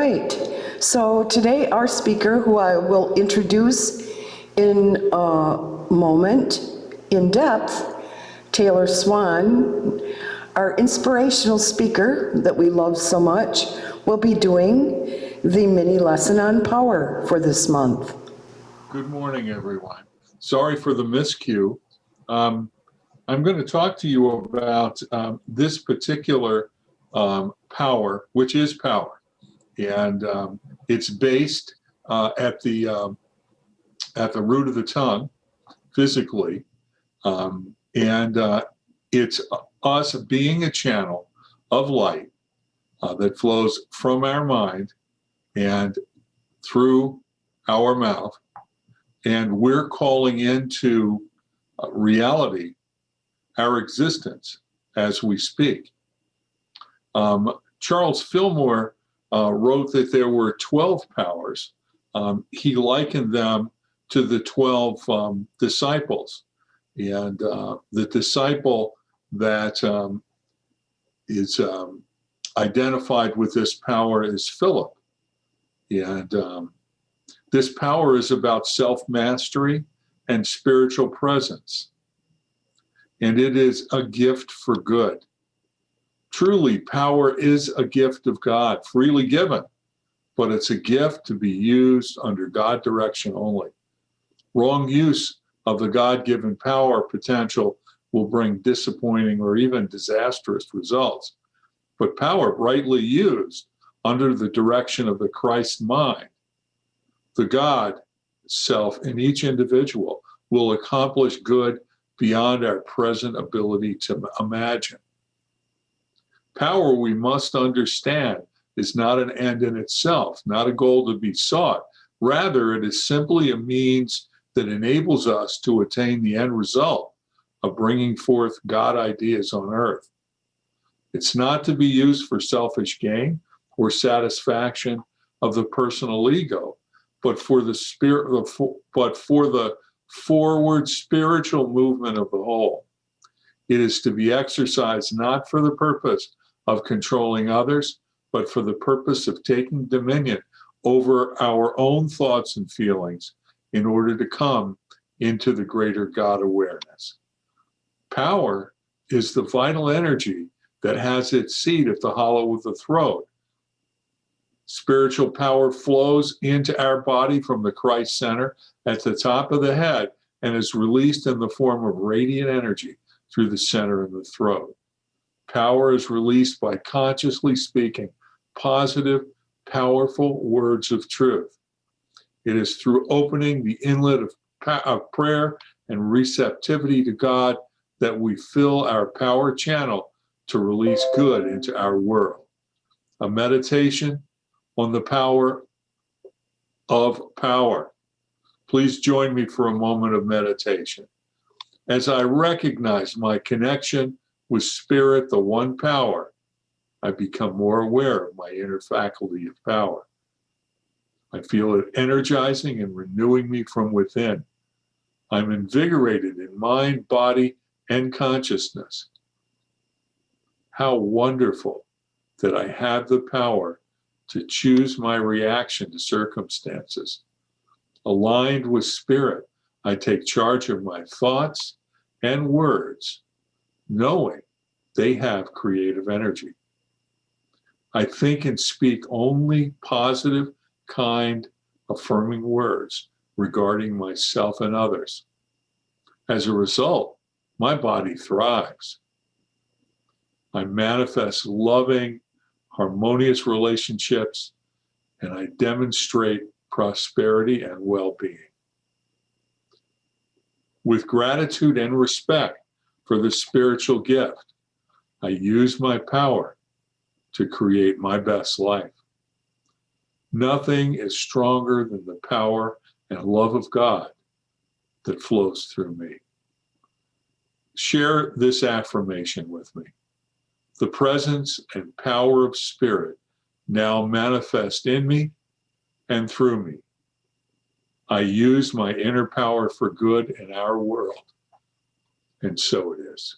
right. So today our speaker, who I will introduce in a moment in depth, Taylor Swan, our inspirational speaker that we love so much, will be doing the mini lesson on power for this month. Good morning, everyone. Sorry for the miscue. I'm going to talk to you about this particular power, which is power. And it's based at the root of the tongue, physically. And it's us being a channel of light that flows from our mind and through our mouth. And we're calling into reality our existence as we speak. Charles Fillmore wrote that there were 12 powers. He likened them to the 12 disciples. And the disciple that is identified with this power is Philip. And this power is about self-mastery and spiritual presence. And it is a gift for good. Truly, power is a gift of God, freely given, but it's a gift to be used under God direction only. Wrong use of the God-given power potential will bring disappointing or even disastrous results. But power rightly used under the direction of the Christ mind, the God self in each individual, will accomplish good beyond our present ability to imagine. Power, we must understand, is not an end in itself, not a goal to be sought. Rather, it is simply a means that enables us to attain the end result of bringing forth God ideas on earth. It's not to be used for selfish gain or satisfaction of the personal ego, but for the forward spiritual movement of the whole. It is to be exercised not for the purpose of controlling others, but for the purpose of taking dominion over our own thoughts and feelings in order to come into the greater God awareness. Power is the vital energy that has its seat at the hollow of the throat. Spiritual power flows into our body from the Christ center at the top of the head and is released in the form of radiant energy through the center of the throat. Power is released by consciously speaking positive, powerful words of truth. It is through opening the inlet of prayer and receptivity to God that we fill our power channel to release good into our world. A meditation on the power of power. Please join me for a moment of meditation. As I recognize my connection with Spirit, the one power, I become more aware of my inner faculty of power. I feel it energizing and renewing me from within. I'm invigorated in mind, body, and consciousness. How wonderful that I have the power to choose my reaction to circumstances. Aligned with Spirit, I take charge of my thoughts and words, knowing they have creative energy. I think and speak only positive, kind, affirming words regarding myself and others. As a result, my body thrives. I manifest loving, harmonious relationships, and I demonstrate prosperity and well-being. With gratitude and respect for the spiritual gift, I use my power to create my best life. Nothing is stronger than the power and love of God that flows through me. Share this affirmation with me. The presence and power of Spirit now manifest in me and through me. I use my inner power for good in our world. And so it is.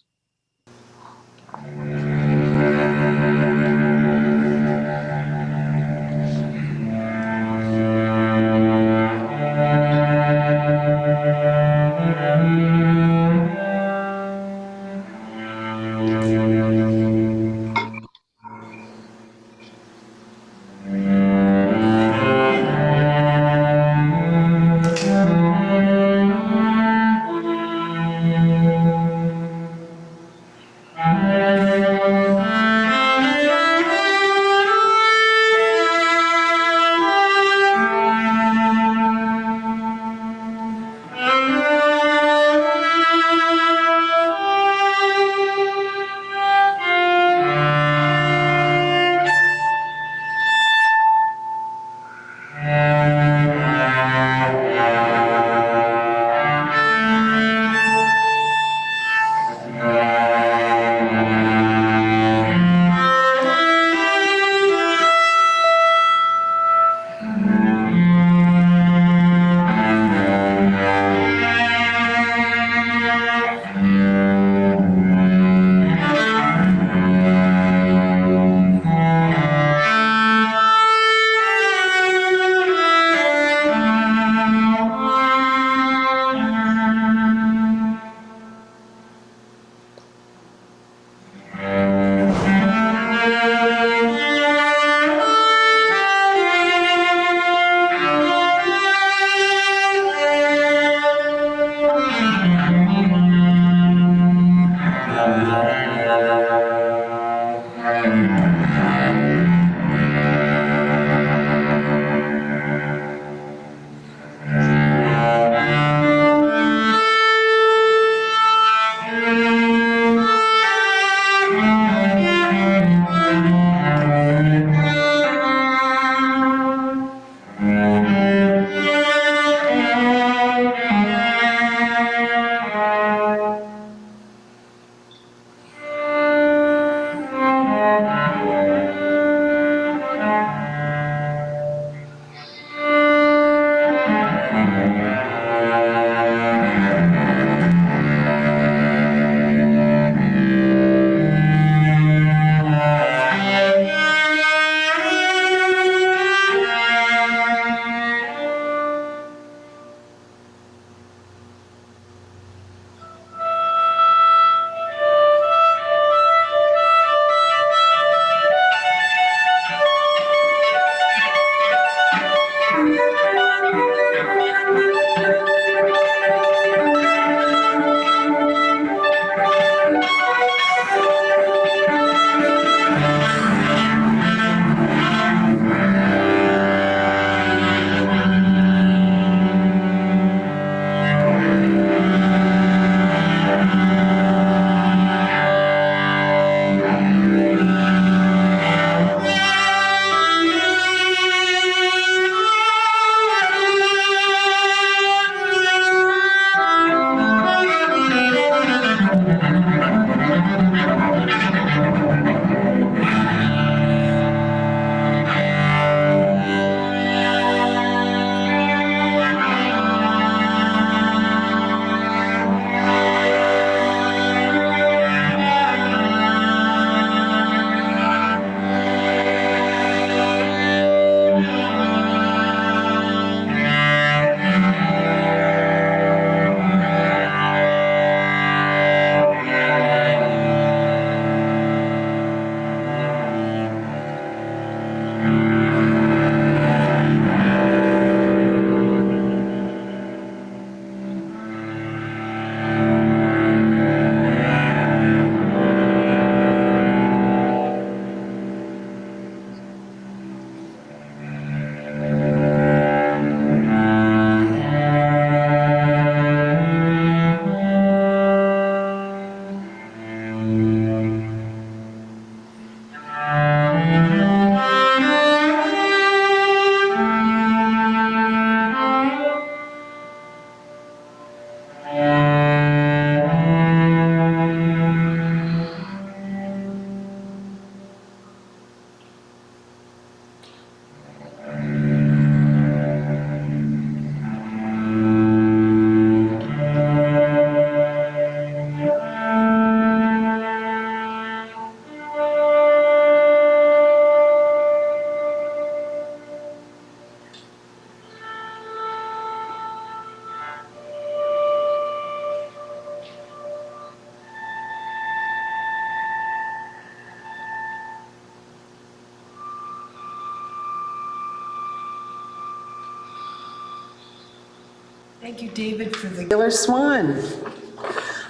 Thank you, David, for the Taylor Swan.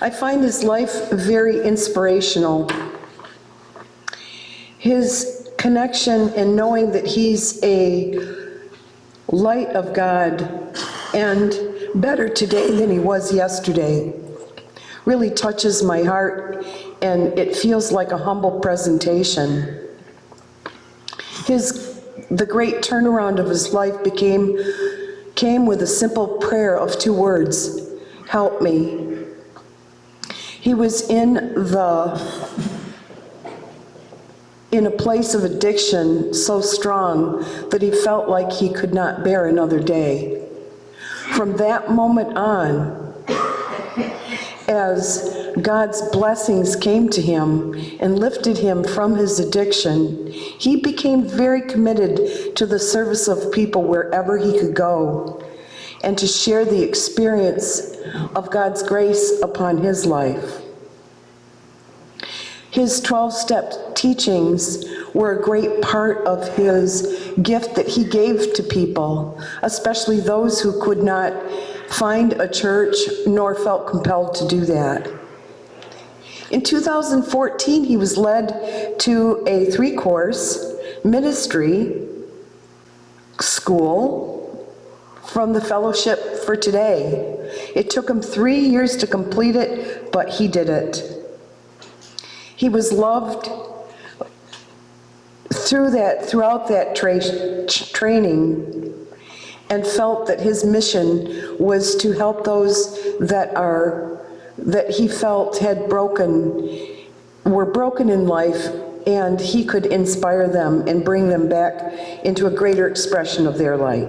I find his life very inspirational. His connection and knowing that he's a light of God and better today than he was yesterday really touches my heart, and it feels like a humble presentation. The great turnaround of his life came with a simple prayer of 2 words: help me. He was in a place of addiction so strong that he felt like he could not bear another day. From that moment on, as God's blessings came to him and lifted him from his addiction, he became very committed to the service of people wherever he could go, and to share the experience of God's grace upon his life. His 12-step teachings were a great part of his gift that he gave to people, especially those who could not find a church nor felt compelled to do that. In 2014, he was led to a 3-course ministry school from the Fellowship for Today. It took him 3 years to complete it, but he did it. He was loved throughout that training, and felt that his mission was to help those that he felt were broken in life, and he could inspire them and bring them back into a greater expression of their light.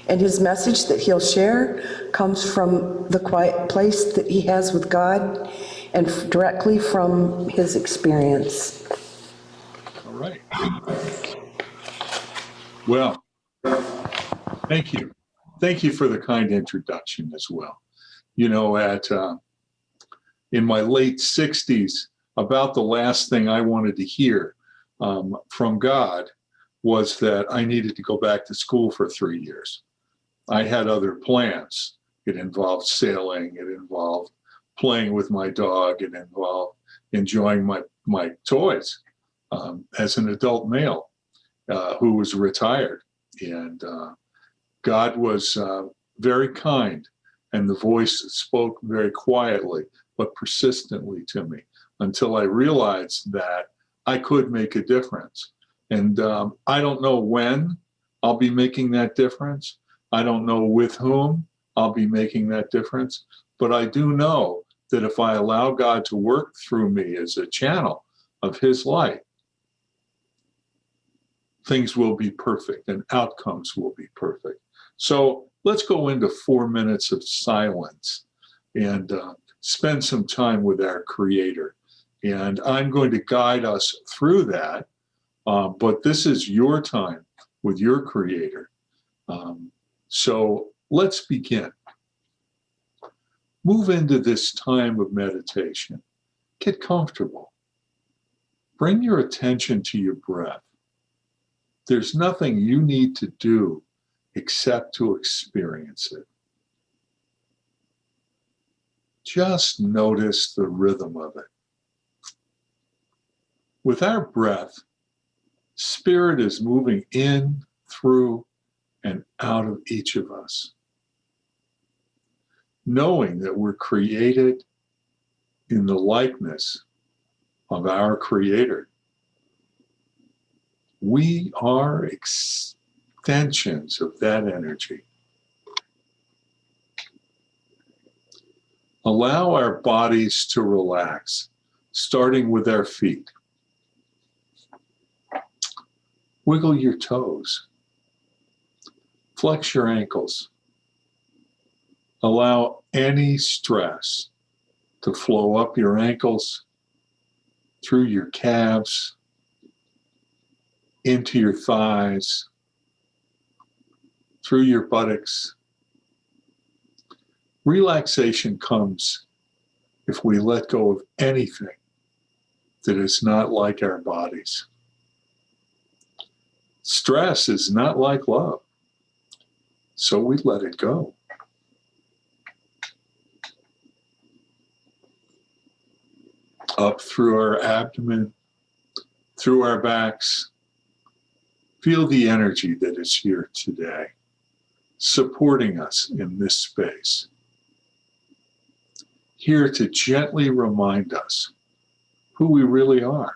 And his message that he'll share comes from the quiet place that he has with God and directly from his experience. All right. Well, thank you. Thank you for the kind introduction as well. You know, in my late 60s, about the last thing I wanted to hear from God was that I needed to go back to school for 3 years. I had other plans. It involved sailing. It involved playing with my dog. It involved enjoying my toys as an adult male who was retired. And God was very kind, and the voice spoke very quietly but persistently to me until I realized that I could make a difference. And I don't know when I'll be making that difference. I don't know with whom I'll be making that difference, but I do know that if I allow God to work through me as a channel of his light, things will be perfect and outcomes will be perfect. So let's go into 4 minutes of silence and spend some time with our Creator. And I'm going to guide us through that, but this is your time with your Creator. So let's begin. Move into this time of meditation. Get comfortable. Bring your attention to your breath. There's nothing you need to do except to experience it. Just notice the rhythm of it. With our breath, spirit is moving in, through, and out of each of us. Knowing that we're created in the likeness of our Creator. We are extensions of that energy. Allow our bodies to relax, starting with our feet. Wiggle your toes. Flex your ankles. Allow any stress to flow up your ankles, through your calves, into your thighs, through your buttocks. Relaxation comes if we let go of anything that is not like our bodies. Stress is not like love, so we let it go. Up through our abdomen, through our backs. Feel the energy that is here today, supporting us in this space. Here to gently remind us who we really are.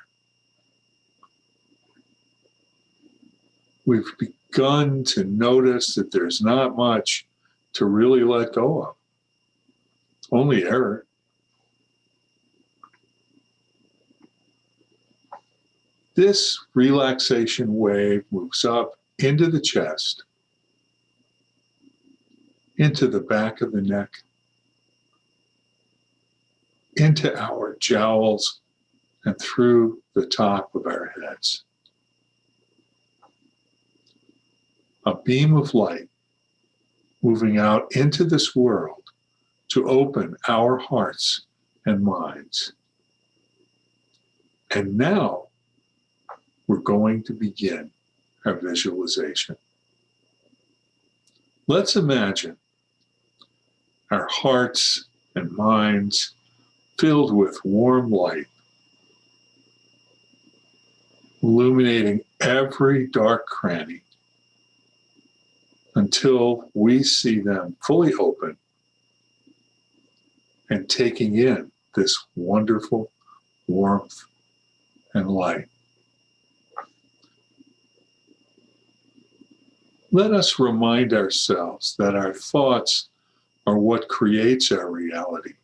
We've begun to notice that there's not much to really let go of, only error. This relaxation wave moves up into the chest, into the back of the neck, into our jowls, and through the top of our heads. A beam of light moving out into this world to open our hearts and minds. And now we're going to begin our visualization. Let's imagine our hearts and minds filled with warm light, illuminating every dark cranny until we see them fully open and taking in this wonderful warmth and light. Let us remind ourselves that our thoughts are what creates our reality,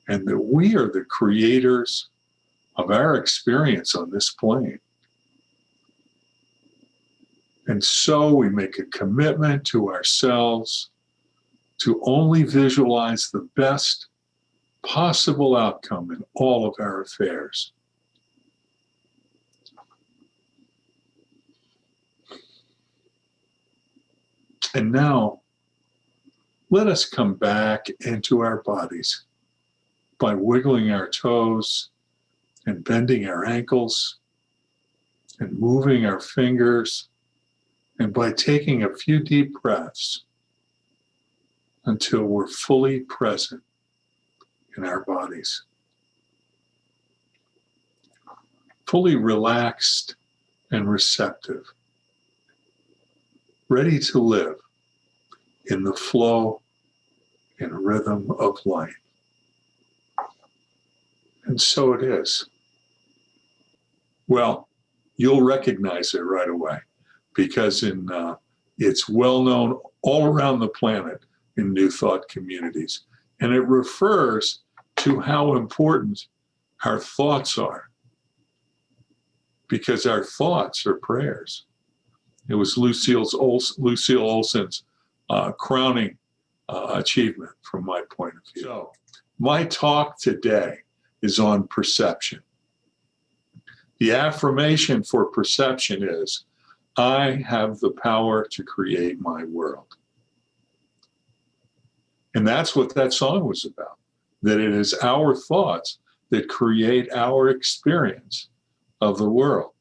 and that we are the creators of our experience on this plane. And so we make a commitment to ourselves to only visualize the best possible outcome in all of our affairs. And now, let us come back into our bodies by wiggling our toes and bending our ankles and moving our fingers, and by taking a few deep breaths until we're fully present in our bodies. Fully relaxed and receptive, ready to live in the flow and rhythm of life. And so it is. Well, you'll recognize it right away, because it's well known all around the planet in New Thought communities. And it refers to how important our thoughts are, because our thoughts are prayers. It was Lucille Olson's crowning achievement from my point of view. So, my talk today is on perception. The affirmation for perception is, I have the power to create my world. And that's what that song was about, that it is our thoughts that create our experience of the world.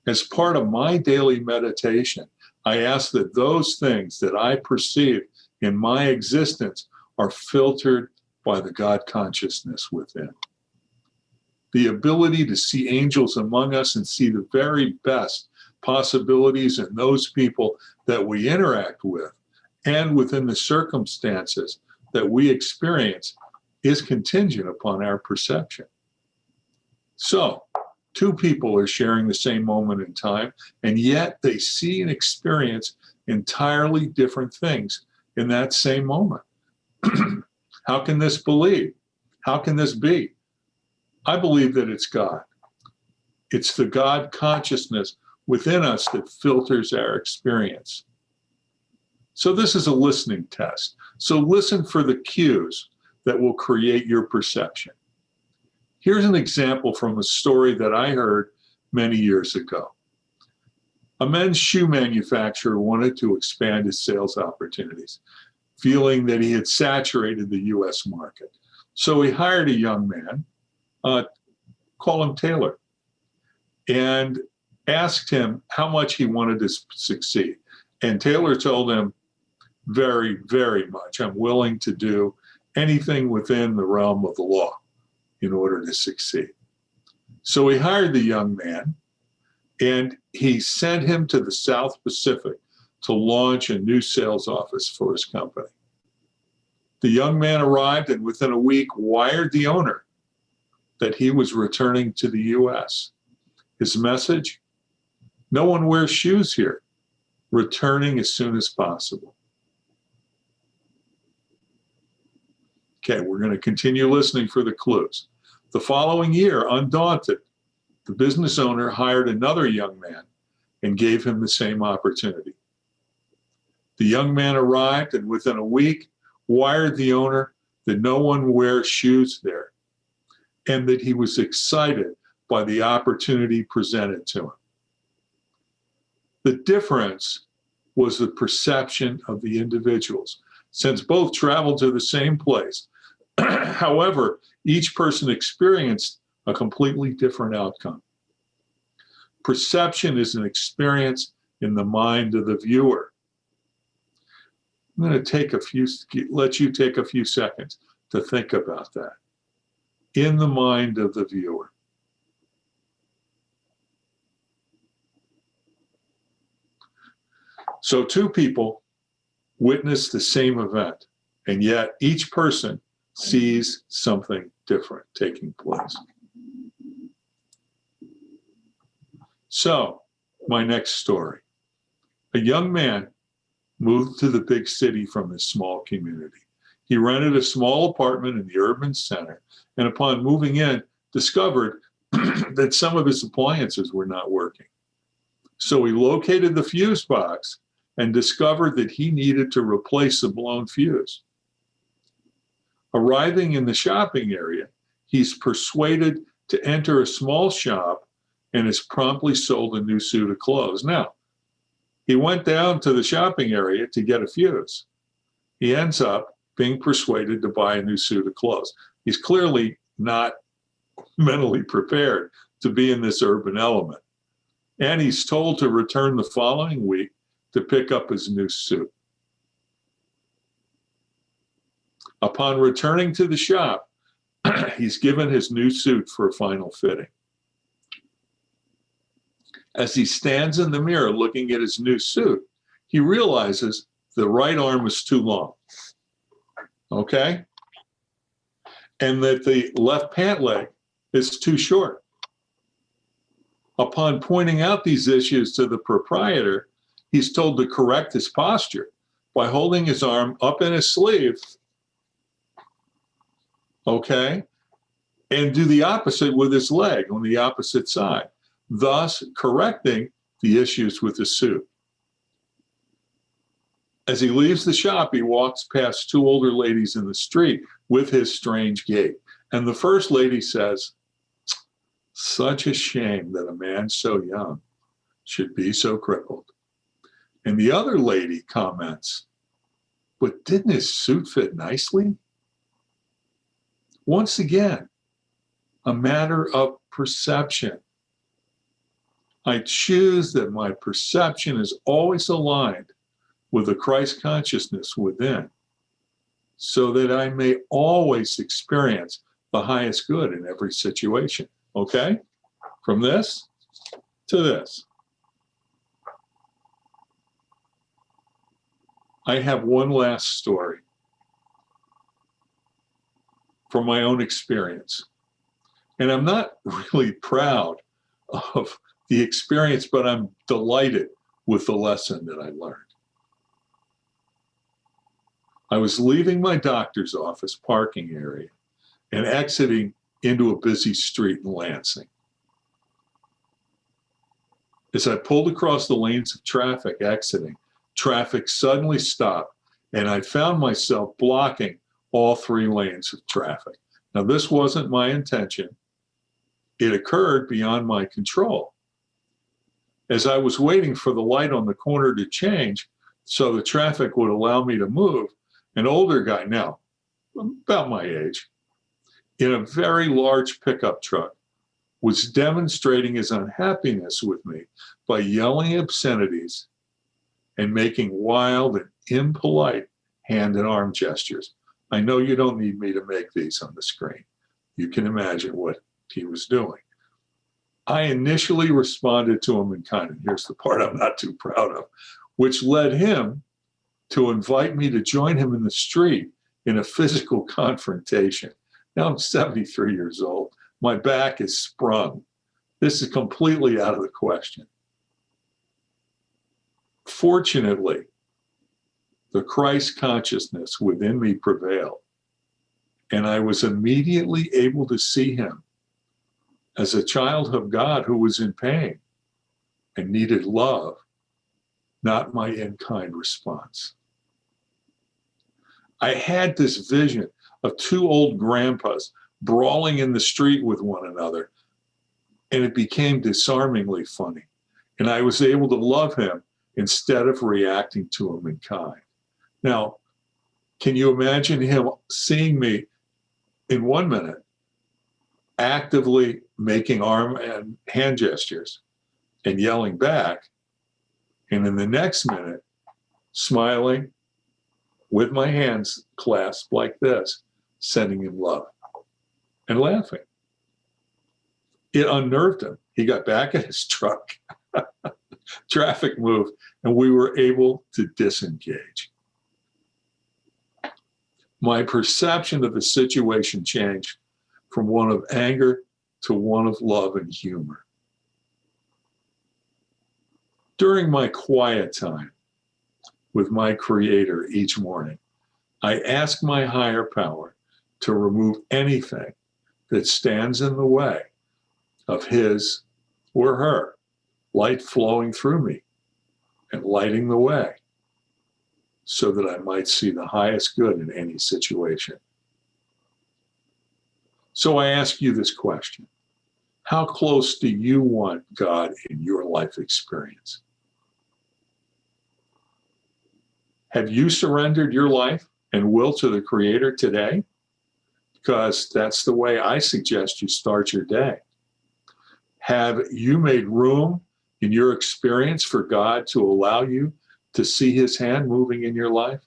As part of my daily meditation, I ask that those things that I perceive in my existence are filtered by the God consciousness within. The ability to see angels among us and see the very best possibilities in those people that we interact with and within the circumstances that we experience is contingent upon our perception. So, two people are sharing the same moment in time, and yet they see and experience entirely different things in that same moment. How can this believe? How can this be? I believe that it's God. It's the God consciousness within us that filters our experience. So this is a listening test. So listen for the cues that will create your perception. Here's an example from a story that I heard many years ago. A men's shoe manufacturer wanted to expand his sales opportunities, feeling that he had saturated the US market. So he hired a young man, call him Taylor, and asked him how much he wanted to succeed. And Taylor told him, very, very much. I'm willing to do anything within the realm of the law in order to succeed. So he hired the young man, and he sent him to the South Pacific to launch a new sales office for his company. The young man arrived and within a week wired the owner that he was returning to the US. His message: no one wears shoes here, returning as soon as possible. Okay, we're going to continue listening for the clues. The following year, undaunted, the business owner hired another young man and gave him the same opportunity. The young man arrived and within a week wired the owner that no one wears shoes there and that he was excited by the opportunity presented to him. The difference was the perception of the individuals, since both traveled to the same place. However, each person experienced a completely different outcome. Perception is an experience in the mind of the viewer. I'm going to let you take a few seconds to think about that. In the mind of the viewer. So two people witness the same event, and yet each person sees something different taking place. So, my next story. A young man moved to the big city from his small community. He rented a small apartment in the urban center, and upon moving in, discovered that some of his appliances were not working. So he located the fuse box and discovered that he needed to replace the blown fuse. Arriving in the shopping area, he's persuaded to enter a small shop and is promptly sold a new suit of clothes. Now, he went down to the shopping area to get a fuse. He ends up being persuaded to buy a new suit of clothes. He's clearly not mentally prepared to be in this urban element. And he's told to return the following week to pick up his new suit. Upon returning to the shop, he's given his new suit for a final fitting. As he stands in the mirror looking at his new suit, he realizes the right arm is too long, okay? And that the left pant leg is too short. Upon pointing out these issues to the proprietor, he's told to correct his posture by holding his arm up in his sleeve, okay, and do the opposite with his leg on the opposite side, thus correcting the issues with the suit. As he leaves the shop, he walks past two older ladies in the street with his strange gait. And the first lady says, "Such a shame that a man so young should be so crippled." And the other lady comments, "But didn't his suit fit nicely?" Once again, a matter of perception. I choose that my perception is always aligned with the Christ consciousness within, so that I may always experience the highest good in every situation. Okay? From this to this. I have one last story from my own experience. And I'm not really proud of the experience, but I'm delighted with the lesson that I learned. I was leaving my doctor's office parking area and exiting into a busy street in Lansing. As I pulled across the lanes of traffic exiting, traffic suddenly stopped, and I found myself blocking all 3 lanes of traffic. Now, this wasn't my intention. It occurred beyond my control. As I was waiting for the light on the corner to change so the traffic would allow me to move, an older guy, now about my age, in a very large pickup truck, was demonstrating his unhappiness with me by yelling obscenities and making wild and impolite hand and arm gestures. I know you don't need me to make these on the screen. You can imagine what he was doing. I initially responded to him in kind, and here's the part I'm not too proud of, which led him to invite me to join him in the street in a physical confrontation. Now I'm 73 years old. My back is sprung. This is completely out of the question. Fortunately, the Christ consciousness within me prevailed, and I was immediately able to see him as a child of God who was in pain and needed love, not my in-kind response. I had this vision of 2 old grandpas brawling in the street with one another, and it became disarmingly funny. And I was able to love him instead of reacting to him in kind. Now, can you imagine him seeing me in 1 minute actively making arm and hand gestures and yelling back, and in the next minute smiling with my hands clasped like this, sending him love and laughing? It unnerved him. He got back in his truck. Traffic moved, and we were able to disengage. My perception of the situation changed from one of anger to one of love and humor. During my quiet time with my Creator each morning, I ask my higher power to remove anything that stands in the way of his or her light flowing through me and lighting the way so that I might see the highest good in any situation. So I ask you this question: how close do you want God in your life experience? Have you surrendered your life and will to the Creator today? Because that's the way I suggest you start your day. Have you made room in your experience for God to allow you to see his hand moving in your life?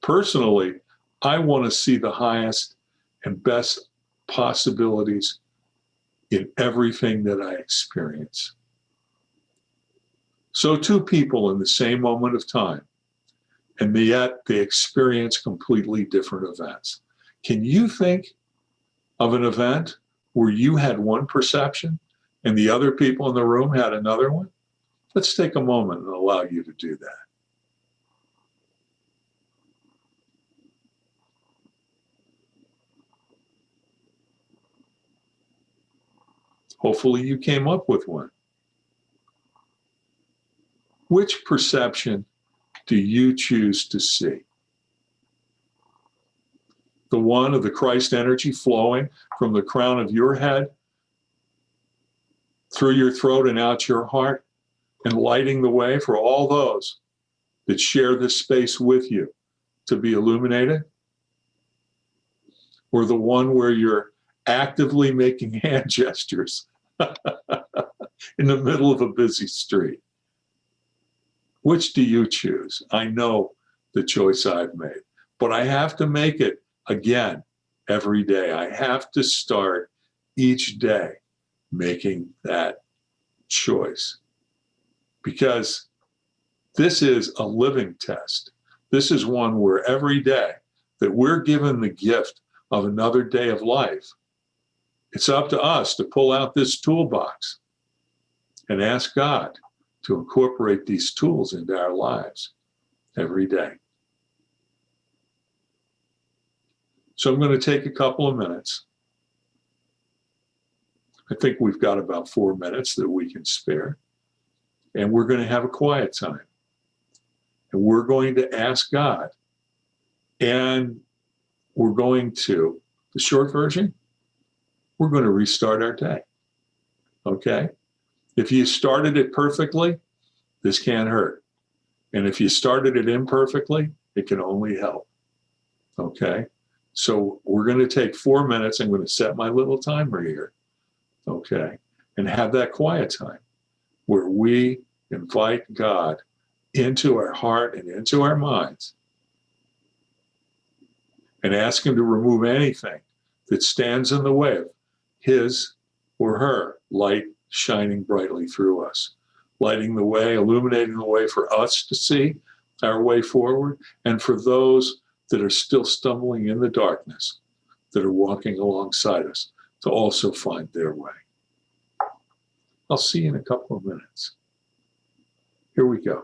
Personally, I want to see the highest and best possibilities in everything that I experience. So 2 people in the same moment of time, and yet they experience completely different events. Can you think of an event where you had one perception and the other people in the room had another one? Let's take a moment and allow you to do that. Hopefully you came up with one. Which perception do you choose to see? The one of the Christ energy flowing from the crown of your head through your throat and out your heart, and lighting the way for all those that share this space with you to be illuminated? Or the one where you're actively making hand gestures in the middle of a busy street. Which do you choose? I know the choice I've made, but I have to make it again every day. I have to start each day making that choice, because this is a living test. This is one where every day that we're given the gift of another day of life, it's up to us to pull out this toolbox and ask God to incorporate these tools into our lives every day. So I'm going to take a couple of minutes. I think we've got about 4 minutes that we can spare. And we're going to have a quiet time. And we're going to ask God. And we're going to, the short version, we're going to restart our day. Okay? If you started it perfectly, this can't hurt. And if you started it imperfectly, it can only help. Okay? So we're going to take 4 minutes. I'm going to set my little timer here. Okay? And have that quiet time where we invite God into our heart and into our minds and ask him to remove anything that stands in the way of his or her light shining brightly through us, lighting the way, illuminating the way for us to see our way forward, and for those that are still stumbling in the darkness, that are walking alongside us, to also find their way. I'll see you in a couple of minutes. Here we go.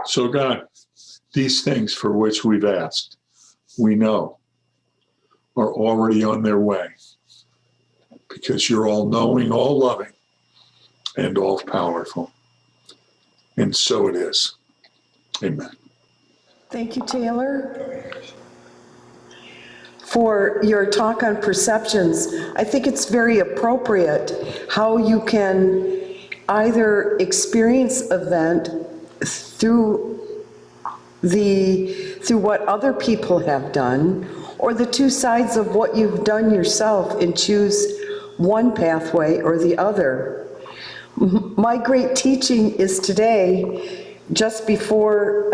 So God, these things for which we've asked, we know are already on their way, because you're all knowing, all loving, and all powerful. And so it is. Amen. Thank you, Taylor, for your talk on perceptions. I think it's very appropriate how you can either experience event through what other people have done, or the two sides of what you've done yourself, and choose one pathway or the other. My great teaching is today, just before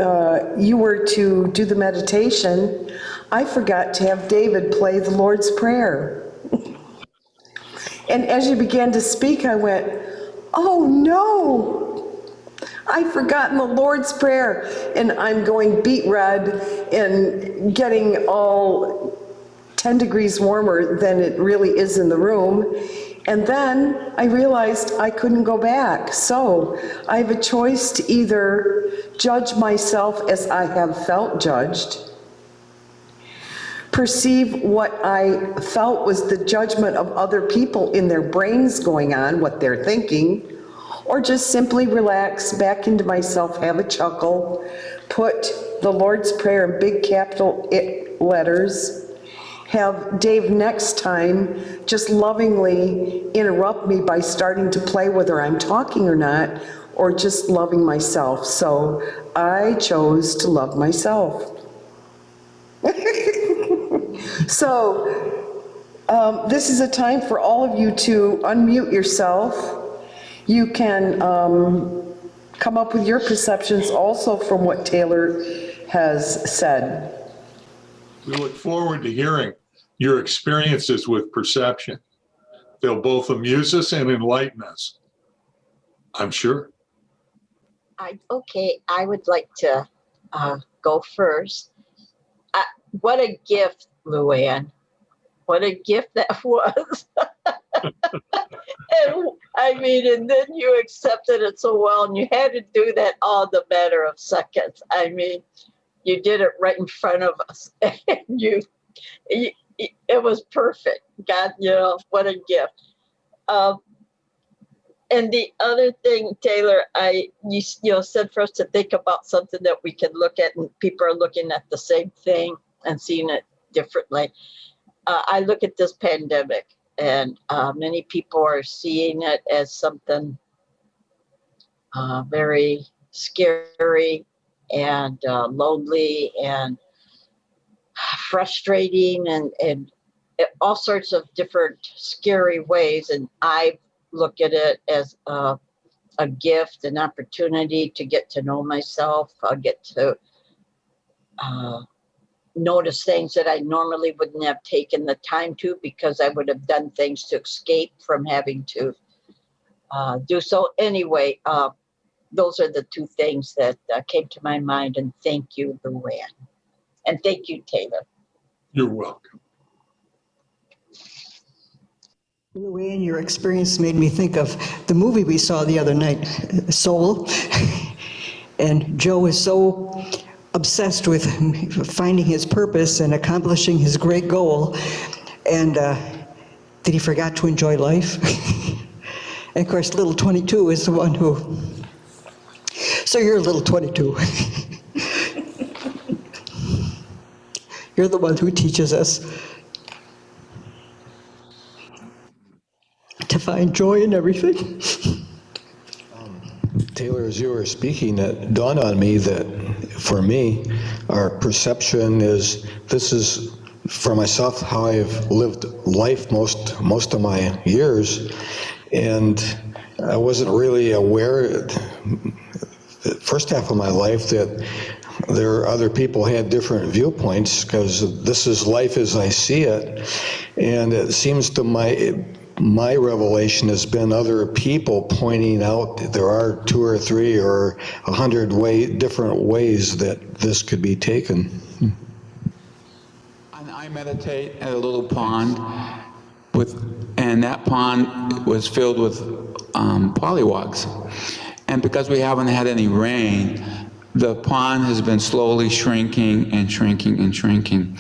you were to do the meditation, I forgot to have David play the Lord's Prayer. And as you began to speak, I went, oh no, I've forgotten the Lord's Prayer. And I'm going beet red and getting all 10 degrees warmer than it really is in the room. And then I realized I couldn't go back. So I have a choice to either judge myself as I have felt judged, perceive what I felt was the judgment of other people in their brains going on, what they're thinking, or just simply relax back into myself, have a chuckle, put the Lord's Prayer in big capital letters, have Dave next time just lovingly interrupt me by starting to play whether I'm talking or not, or just loving myself. So I chose to love myself. So this is a time for all of you to unmute yourself. You can come up with your perceptions also from what Taylor has said. We look forward to hearing your experiences with perception. They'll both amuse us and enlighten us, I'm sure. Okay, I would like to go first. What a gift, Luann. What a gift that was. And I mean, and then you accepted it so well, and you had to do that all the matter of seconds. I mean, you did it right in front of us, and it was perfect. God, what a gift. And the other thing, Taylor, you said for us to think about something that we can look at, and people are looking at the same thing and seeing it differently. I look at this pandemic, and many people are seeing it as something very scary, and lonely and frustrating and all sorts of different scary ways. And I look at it as a gift, an opportunity to get to know myself. I'll get to notice things that I normally wouldn't have taken the time to, because I would have done things to escape from having to do so. Anyway, those are the two things that came to my mind. And thank you, Luann. And thank you, Taylor. You're welcome. Luann, your experience made me think of the movie we saw the other night, Soul. And Joe is so obsessed with finding his purpose and accomplishing his great goal, and that he forgot to enjoy life. And of course, little 22 is the one who, so you're a little 22. You're the one who teaches us to find joy in everything. Taylor, as you were speaking, it dawned on me that for me, our perception is, this is, for myself, how I've lived life most of my years. And I wasn't really aware, the first half of my life, that there are other people had different viewpoints, because this is life as I see it. And it seems to my revelation has been other people pointing out that there are 2 or 3 or 100 different ways that this could be taken. And I meditate at a little pond and that pond was filled with pollywogs. And because we haven't had any rain, the pond has been slowly shrinking and shrinking and shrinking.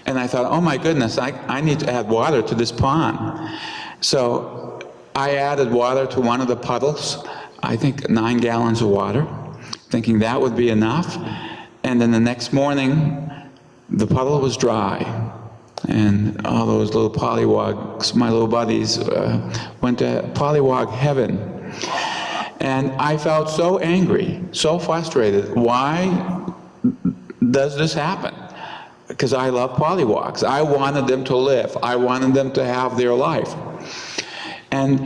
And I thought, oh my goodness, I need to add water to this pond. So I added water to one of the puddles, I think 9 gallons of water, thinking that would be enough. And then the next morning, the puddle was dry. And all those little pollywogs, my little buddies, went to pollywog heaven. And I felt so angry, so frustrated. Why does this happen? Because I love pollywogs. I wanted them to live. I wanted them to have their life. And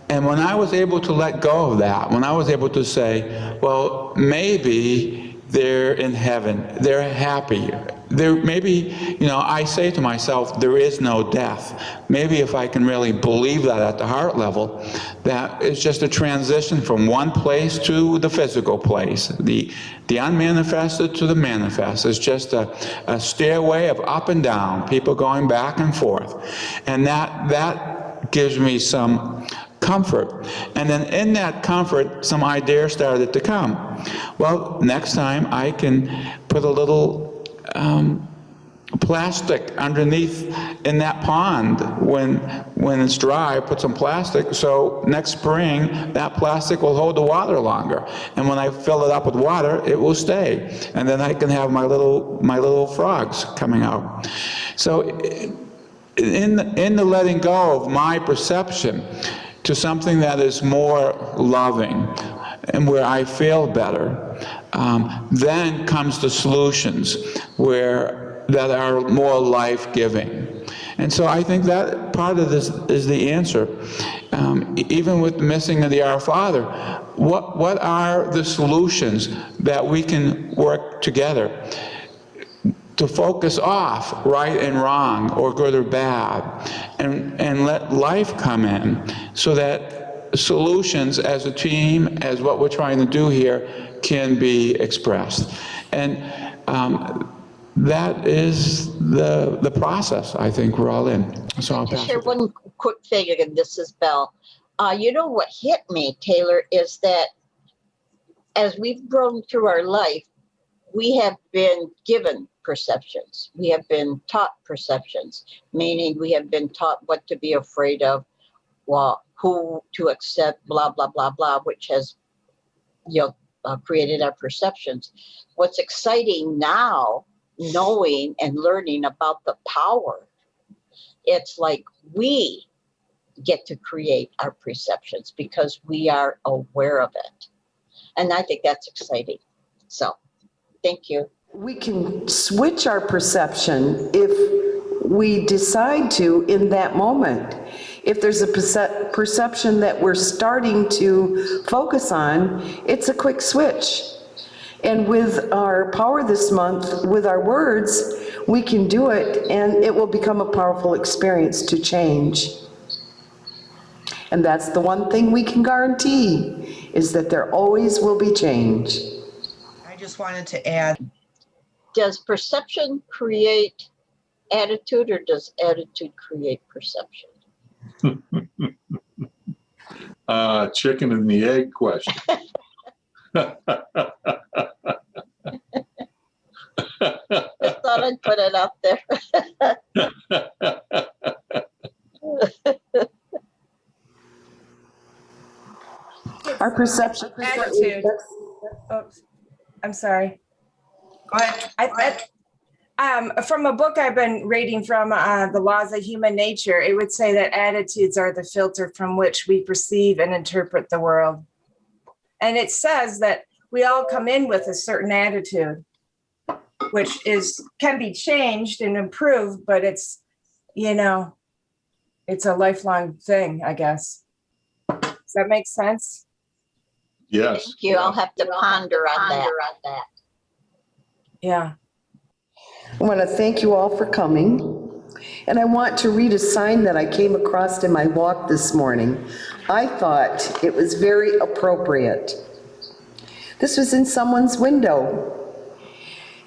when I was able to let go of that, when I was able to say, well, maybe they're in heaven, they're happy. Maybe, I say to myself, there is no death. Maybe if I can really believe that at the heart level, that it's just a transition from one place to the physical place. The unmanifested to the manifest. It's just a stairway of up and down, people going back and forth. And that gives me some comfort. And then in that comfort, some ideas started to come. Well, next time I can put a little plastic underneath in that pond when it's dry. Put some plastic, so next spring that plastic will hold the water longer, and when I fill it up with water, it will stay, and then I can have my little frogs coming out. So in the letting go of my perception to something that is more loving and where I feel better, then comes the solutions that are more life-giving. And so I think that part of this is the answer. Even with the missing of the Our Father, what are the solutions that we can work together to focus off right and wrong, or good or bad, and let life come in, so that solutions as a team, as what we're trying to do here, can be expressed. And that is the process I think we're all in. So I'll pass Share it. one quick thing, and this is Belle. What hit me, Taylor, is that as we've grown through our life, we have been given perceptions. We have been taught perceptions, meaning we have been taught what to be afraid of, well, who to accept, blah, blah, blah, blah, which has created our perceptions. What's exciting now, knowing and learning about the power, it's like we get to create our perceptions because we are aware of it. And I think that's exciting. So thank you. We can switch our perception if we decide to in that moment. If there's a perception that we're starting to focus on, it's a quick switch. And with our power this month, with our words, we can do it, and it will become a powerful experience to change. And that's the one thing we can guarantee, is that there always will be change. I just wanted to add, Does perception create attitude, or does attitude create perception? Chicken and the egg question. I thought I'd put it out there. Our perception. Attitude. Oops, I'm sorry. go ahead. From a book I've been reading from, The Laws of Human Nature, it would say that attitudes are the filter from which we perceive and interpret the world. And it says that we all come in with a certain attitude, which can be changed and improved, but it's a lifelong thing, I guess. Does that make sense? Yes. Thank you. I'll have to ponder on that. Yeah. I want to thank you all for coming, and I want to read a sign that I came across in my walk this morning. I thought it was very appropriate. This was in someone's window,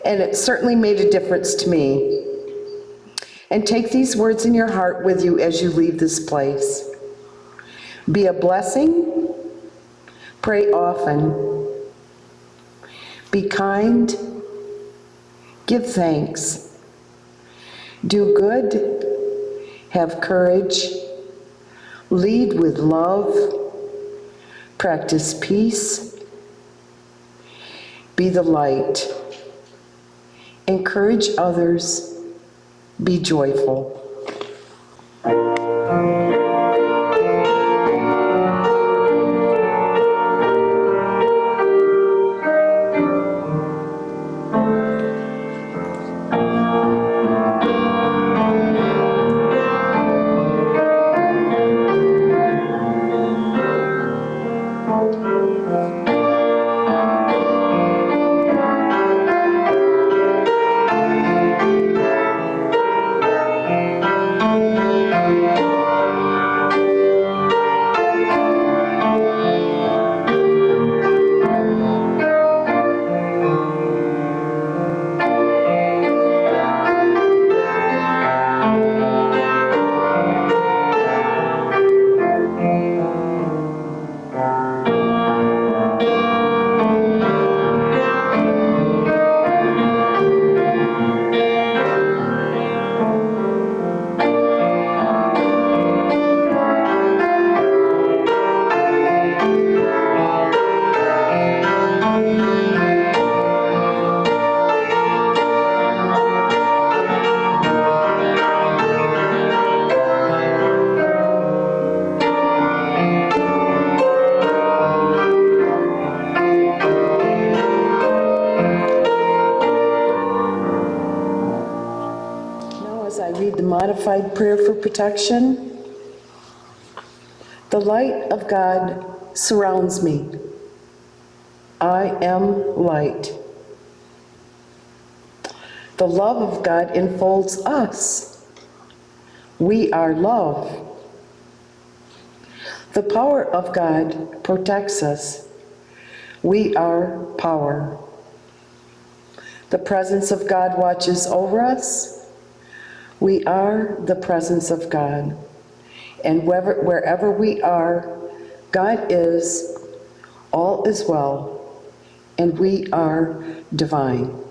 and it certainly made a difference to me. And take these words in your heart with you as you leave this place. Be a blessing, pray often, be kind, give thanks, do good, have courage, lead with love, practice peace, be the light, encourage others, be joyful. As I read the modified prayer for protection, the light of God surrounds me. I am light. The love of God enfolds us. We are love. The power of God protects us. We are power. The presence of God watches over us. We are the presence of God. And wherever we are, God is, all is well, and we are divine.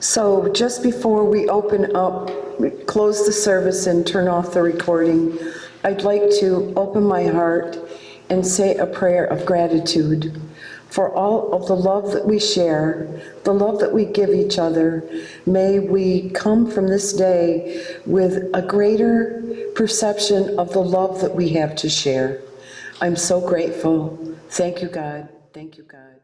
So just before we open up, close the service and turn off the recording, I'd like to open my heart and say a prayer of gratitude for all of the love that we share, the love that we give each other. May we come from this day with a greater perception of the love that we have to share. I'm so grateful. Thank you, God. Thank you, God.